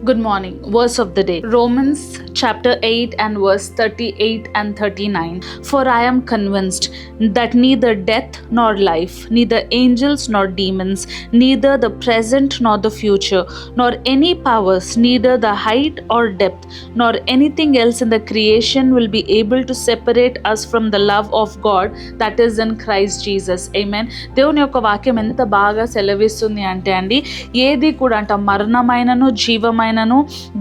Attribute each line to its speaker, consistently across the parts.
Speaker 1: Good morning. Verse of the day. Romans chapter 8 and verse 38 and 39. For I am convinced that neither death nor life, neither angels nor demons, neither the present nor the future, nor any powers, neither the height or depth, nor anything else in the creation will be able to separate us from the love of God that is in Christ Jesus. Amen. దేవుని యొక్క వాక్యం ఎంత బాగా సెలవిస్తుంది అంటే అండి, ఏది కూడా అంట మరణమైనను జీవమైనను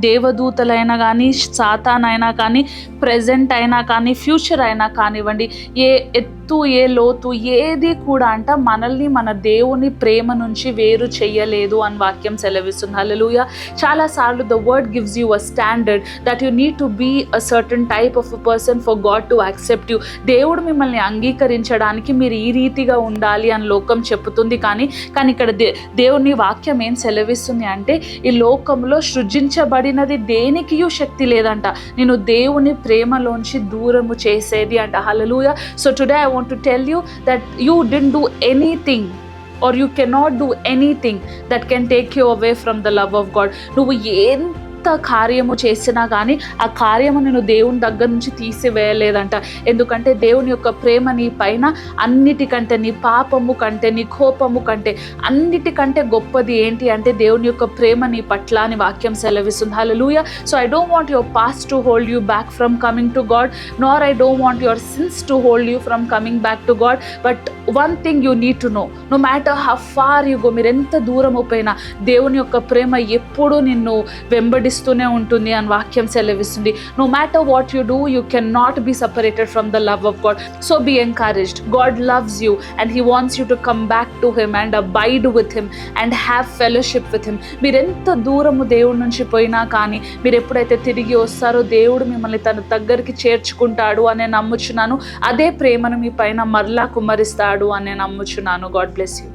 Speaker 1: దేవదూతలైనా కానీ సాతానైనా కానీ ప్రెజెంట్ అయినా కానీ ఫ్యూచర్ అయినా కానివ్వండి, ఏ ఎత్తు ఏ లోతు ఏది కూడా అంట మనల్ని మన దేవుని ప్రేమ నుంచి వేరు చెయ్యలేదు అని వాక్యం సెలవిస్తుంది. హల్లెలూయా. చాలాసార్లు the word gives you a standard that you need to be a certain type of a person for God to accept you. దేవుడు మిమ్మల్ని అంగీకరించడానికి మీరు ఈ రీతిగా ఉండాలి అని లోకం చెప్పుతుంది. కానీ ఇక్కడ దేవుని వాక్యం ఏం సెలవిస్తుంది అంటే, ఈ లోకంలో సృజించబడినది దేనికి శక్తి లేదంట నేను దేవుని ప్రేమలోంచి దూరము చేసేది అంట. Hallelujah. So today I want to tell you that you didn't do anything or you cannot do anything that can take you away from the love of God. నువ్వు ఎంత కార్యము చేసినా కానీ ఆ కార్యము నేను దేవుని దగ్గర నుంచి తీసివేయలేదంట. ఎందుకంటే దేవుని యొక్క ప్రేమ నీ పైన అన్నిటికంటే, నీ పాపము కంటే, నీ కోపము కంటే అన్నిటికంటే గొప్పది ఏంటి అంటే దేవుని యొక్క ప్రేమ నీ పట్ల అని వాక్యం సెలవిస్తుంది. Hallelujah. So I don't want your past to hold you back from coming to God, nor I don't want your sins to hold you from coming back to God. But one thing you need to know, no matter how far you go, మీరు ఎంత దూరం పోయినా దేవుని యొక్క ప్రేమ ఎప్పుడూ నిన్ను వెంబడిస్తూనే ఉంటుంది అని వాక్యం సెలవిస్తుంది. No matter what you do, you can not be separated from the love of God. So be encouraged. God loves you and he wants you to come back to him and abide with him and have fellowship with him. మీరు ఎంత దూరము దేవుడి నుంచి పోయినా కానీ మీరు ఎప్పుడైతే తిరిగి వస్తారో దేవుడు మిమ్మల్ని తన దగ్గరికి చేర్చుకుంటాడు అని నమ్ముచున్నాను. అదే ప్రేమను మీ పైన మరలా కుమ్మరిస్తాడు అని నమ్ముచున్నాను. God bless you.